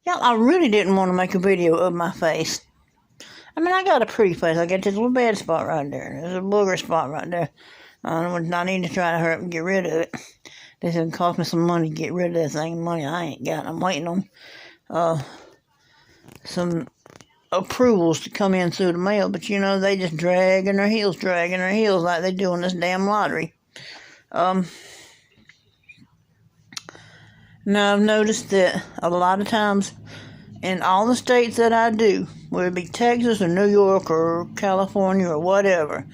Yeah, I really didn't want to make a video of my face. I mean, I got a pretty face. I got this little bad spot right there. There's a booger spot right there. I need to try to hurry up and get rid of it. This is going to cost me some money to get rid of that thing. Money I ain't got. I'm waiting on some approvals to come in through the mail. But, they just dragging their heels like they do in this damn lottery. Now, I've noticed that a lot of times in all the states that I do, whether it be Texas or New York or California or whatever,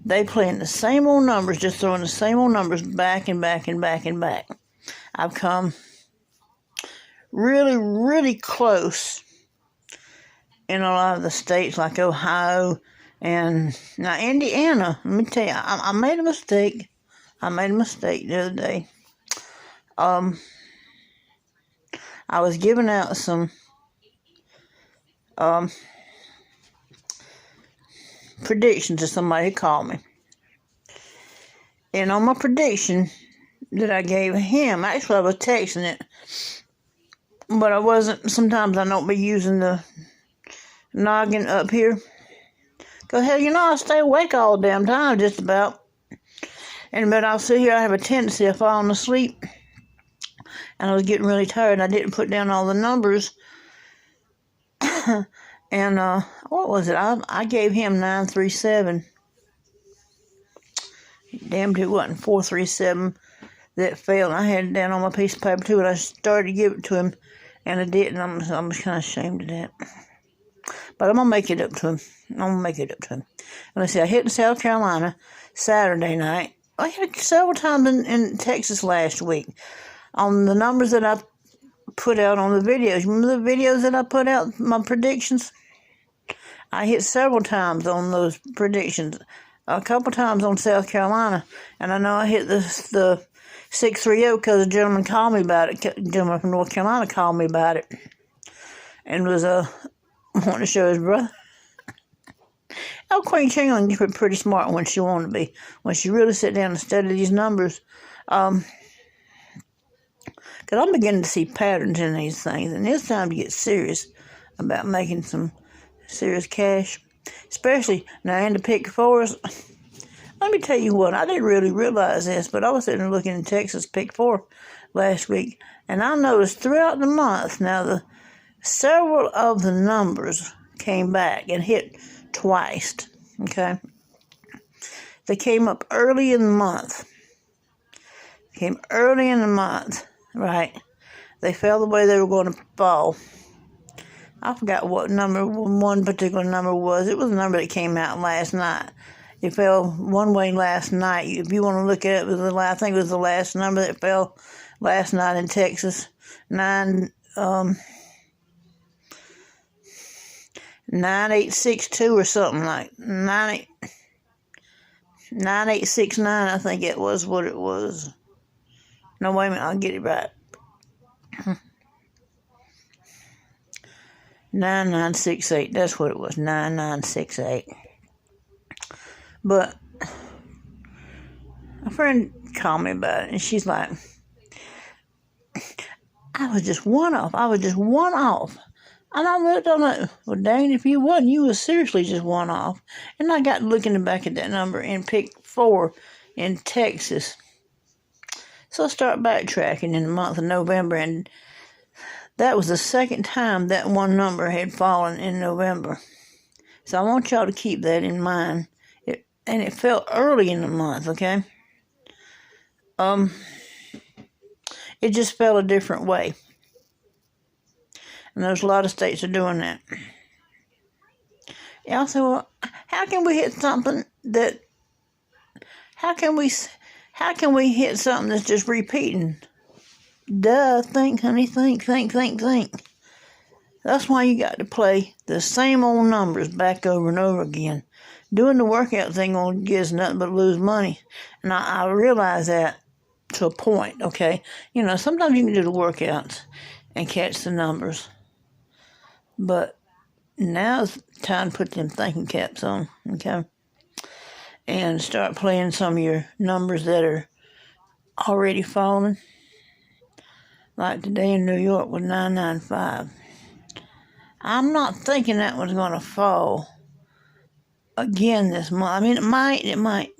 they play in the same old numbers, just throwing the same old numbers back and back and back and back. I've come really, really close in a lot of the states like Ohio and now Indiana. Let me tell you, I made a mistake. I made a mistake the other day. I was giving out some predictions to somebody who called me. And on my prediction that I gave him, actually I was texting it, but I wasn't. Sometimes I don't be using the noggin up here. Because hell, I stay awake all the damn time just about. But I'll sit here, I have a tendency of falling asleep. And I was getting really tired, and I didn't put down all the numbers. And what was it? I gave him 937. Damned it wasn't 437 that failed. I had it down on my piece of paper too, and I started to give it to him, and I didn't. I'm kind of ashamed of that. But I'm gonna make it up to him. And let's see, I hit in South Carolina Saturday night. I hit it several times in Texas last week on the numbers that I put out on the videos. Remember the videos that I put out, my predictions? I hit several times on those predictions. A couple times on South Carolina. And I know I hit the 630 because a gentleman called me about it. A gentleman from North Carolina called me about it. And was wanting to show his brother. Oh, Queen Chingon is pretty smart when she wanted to be. When she really sit down and study these numbers. Because I'm beginning to see patterns in these things. And it's time to get serious about making some serious cash. Especially now in the Pick Fours. Let me tell you what, I didn't really realize this, but I was sitting there looking in Texas Pick 4 last week. And I noticed throughout the month, now several of the numbers came back and hit twice. Okay? They came up early in the month. Right? They fell the way they were going to fall. I forgot what number one particular number was. It was a number that came out last night. It fell one way last night. If you want to look at it, I think it was the last number that fell last night in Texas. 9862 or something like 9869. I think it was what it was. No, wait a minute. I'll get it right. 9968. That's what it was. 9968. But a friend called me about it, and she's like, I was just one off. And I looked on it. Well, dang, if you wasn't, you was seriously just one off. And I got looking back at that number in Pick 4 in Texas. So I start backtracking in the month of November, and that was the second time that one number had fallen in November. So I want y'all to keep that in mind. And it fell early in the month, okay? It just fell a different way. And there's a lot of states are doing that. Yeah, so well, how can we hit something that... How can we hit something that's just repeating? Duh, think, honey, think. That's why you got to play the same old numbers back over and over again. Doing the workout thing won't get us nothing but lose money. And I realize that to a point, okay? Sometimes you can do the workouts and catch the numbers. But now's time to put them thinking caps on, okay? And start playing some of your numbers that are already falling. Like today in New York with 995. I'm not thinking that was going to fall again this month. I mean, it might,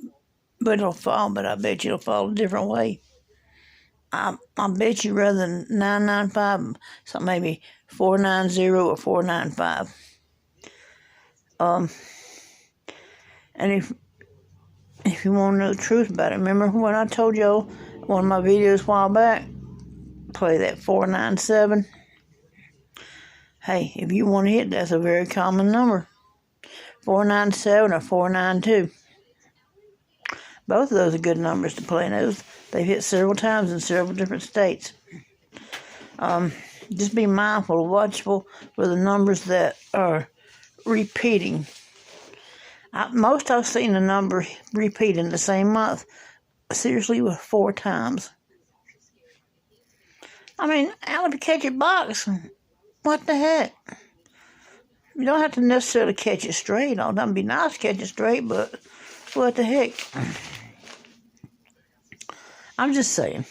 but it'll fall, but I bet you it'll fall a different way. I bet you rather than 995, so maybe 490 or 495. And if you want to know the truth about it, remember when I told y'all one of my videos a while back, play that 497? Hey, if you want to hit, that's a very common number. 497 or 492. Both of those are good numbers to play. And they've hit several times in several different states. Just be mindful, watchful for the numbers that are repeating. Most I've seen a number repeat in the same month, seriously, with 4 times. I mean, out of a catch it box, what the heck? You don't have to necessarily catch it straight. All the time, it'd be nice to catch it straight, but what the heck? I'm just saying.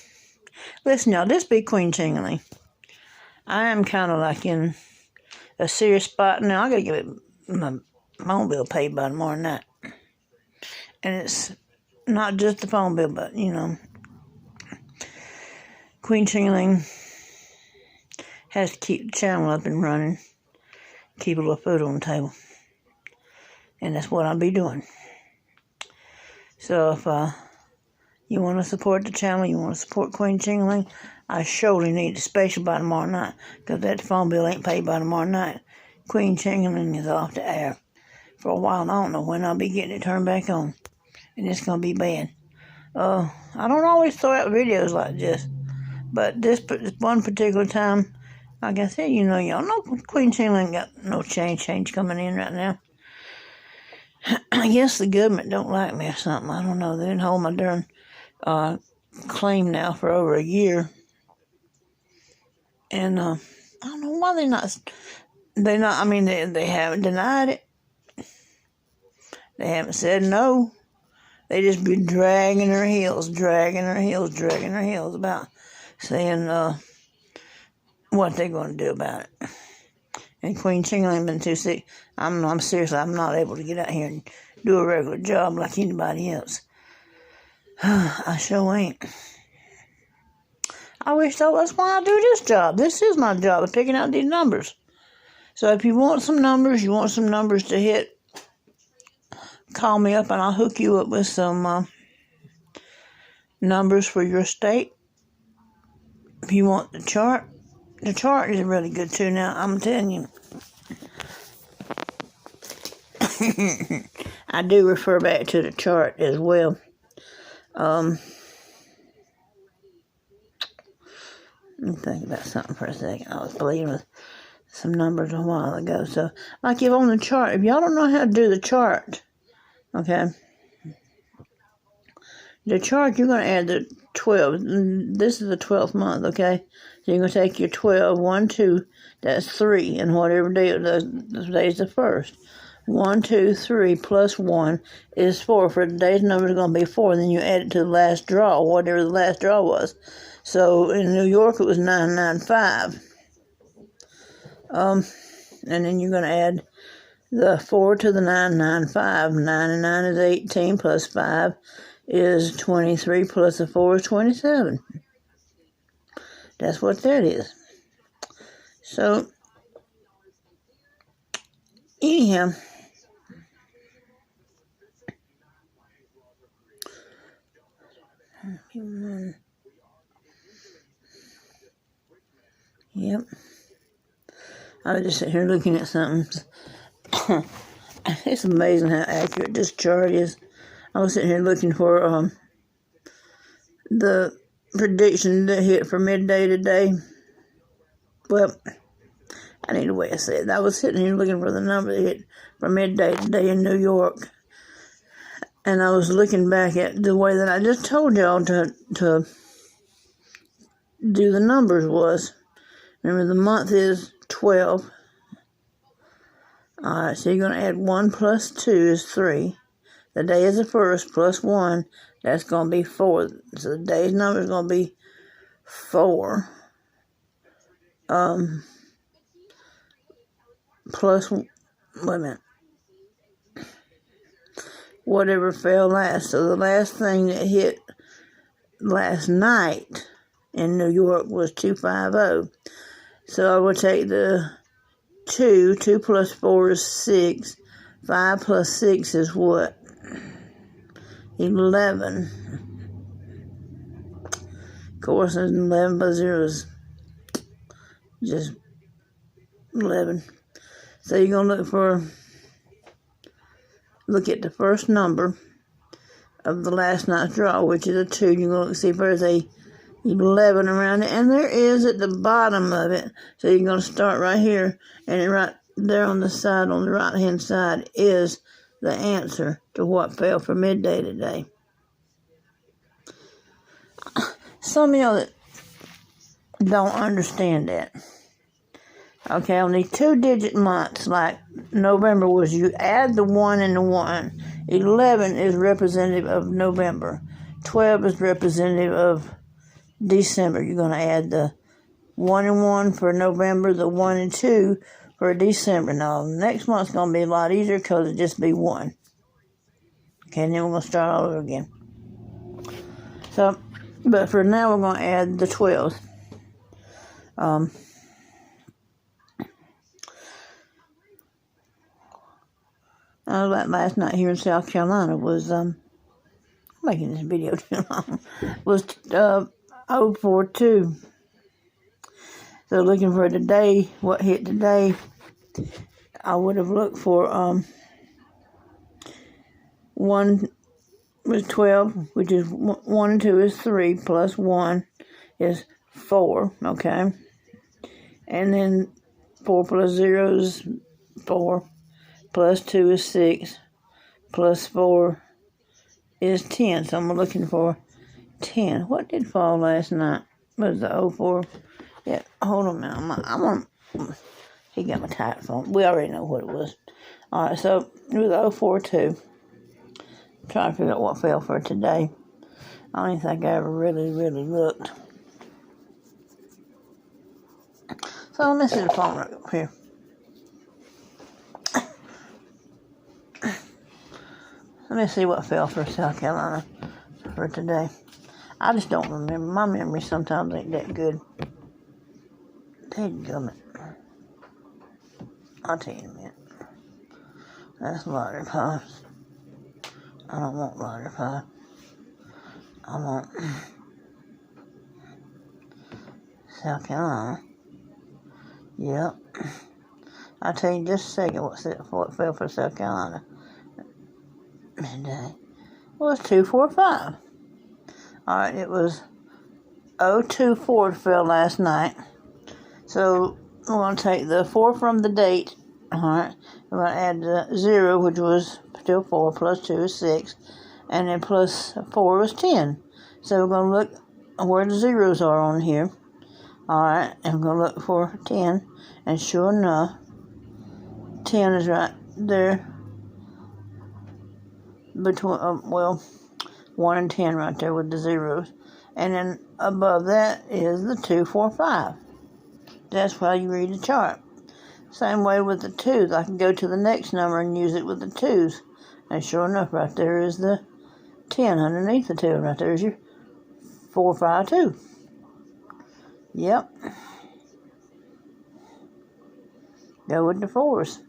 Listen, y'all, this be Queen Chingaling. I am kind of like in a serious spot now. I got to get my phone bill paid by tomorrow night. And it's not just the phone bill, but, Queen Chingaling has to keep the channel up and running, keep a little food on the table. And that's what I'll be doing. So if you want to support the channel, you want to support Queen Chingaling, I surely need a special by tomorrow night, because that phone bill ain't paid by tomorrow night. Queen Chingaling is off the air for a while, and I don't know when I'll be getting it turned back on. And it's going to be bad. I don't always throw out videos like this, but this one particular time, like I said, y'all know Queen Chingaling got no change coming in right now. I guess the government don't like me or something. I don't know. They didn't hold my darn claim now for over a year. And I don't know why they haven't denied it. They haven't said no. They just be dragging their heels about saying what they're going to do about it. And Queen Chingaling been too sick. I'm seriously, I'm not able to get out here and do a regular job like anybody else. I sure ain't. I wish that's why I do this job. This is my job of picking out these numbers. So if you want some numbers, to hit, call me up and I'll hook you up with some numbers for your state. If you want the chart is really good too now, I'm telling you. I do refer back to the chart as well. Let me think about something for a second. I was playing with some numbers a while ago. So, like if on the chart, if y'all don't know how to do the chart, okay, the chart, you're going to add the 12. This is the 12th month, okay? So you're going to take your 12, 1, 2, that's 3, and whatever day it does, the day is the first. 1, 2, 3 plus 1 is 4. For today's number is going to be 4. Then you add it to the last draw, whatever the last draw was. So in New York, it was 995. And then you're going to add the 4 to the 995. 9 and 9 is 18 plus 5 is 23 plus the 4 is 27. That's what that is. So, anyhow, yep. I was just sitting here looking at something. It's amazing how accurate this chart is. I was sitting here looking for the prediction that hit for midday today. Well, I need a way to say it. I was sitting here looking for the number that hit for midday today in New York. And I was looking back at the way that I just told y'all to do the numbers was. Remember, the month is 12. All right, so you're going to add 1 plus 2 is 3. The day is the first plus 1. That's going to be 4. So the day's number is going to be 4. plus, wait a minute, whatever fell last. So the last thing that hit last night in New York was 250. So I will take the 2 plus 4 is 6, 5 plus 6 is what? 11. Of course, 11 plus 0 is just 11. So you're going to look at the first number of the last night's draw, which is a 2. You're going to see if there's a 11 around it, and there is at the bottom of it. So you're going to start right here, and right there on the side, on the right-hand side, is the answer to what fell for midday today. Some of y'all that don't understand that. Okay, on these 2-digit months, like November was, you add the 1 and the 1. 11 is representative of November. 12 is representative of December. You're going to add the 1 and 1 for November, the 1 and 2 for December. Now, next month's going to be a lot easier because it'll just be 1. Okay, and then we're going to start all over again. So, but for now, we're going to add the 12s. Like last night here in South Carolina was, making this video too long, was 042. So looking for today, what hit today, I would have looked for 1 was 12, which is 1 and 2 is 3, plus 1 is 4, okay? And then 4 plus 0 is 4, plus 2 is 6, plus 4 is 10. So I'm looking for 10. What did fall last night? Was the 04? Yeah, hold on a minute. He got my type phone. We already know what it was. All right, so it was 042. Trying to figure out what fell for today. I don't even think I ever really looked. So let me see the phone right up here. Let me see what fell for South Carolina for today. I just don't remember. My memory sometimes ain't that good. Dadgummit. I'll tell you in a minute. That's lottery pies. I don't want lottery pie. I want South Carolina. Yep. I'll tell you in just a second what fell for South Carolina. Midday. Well, it was 245. Alright, it was 024 fell last night. So we're going to take the 4 from the date. Alright, we're going to add the 0, which was still 4, plus 2 is 6, and then plus 4 was 10. So we're going to look where the zeros are on here. Alright, and we're going to look for 10, and sure enough, 10 is right there between, 1 and 10 right there with the zeros. And then above that is the 245. That's why you read the chart. Same way with the 2s. I can go to the next number and use it with the 2s. And sure enough, right there is the 10 underneath the 2. Right there is your 452. Yep. Go with the 4s.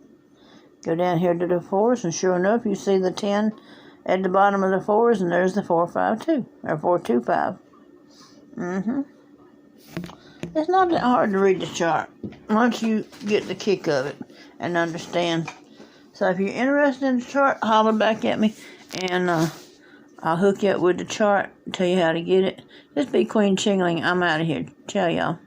Go down here to the 4s, and sure enough, you see the 10 at the bottom of the 4s, and there's the 452, or 425. It's not that hard to read the chart once you get the kick of it and understand. So if you're interested in the chart, holler back at me, and I'll hook you up with the chart, tell you how to get it. This be Queen Chingling. I'm out of here. Ciao, y'all.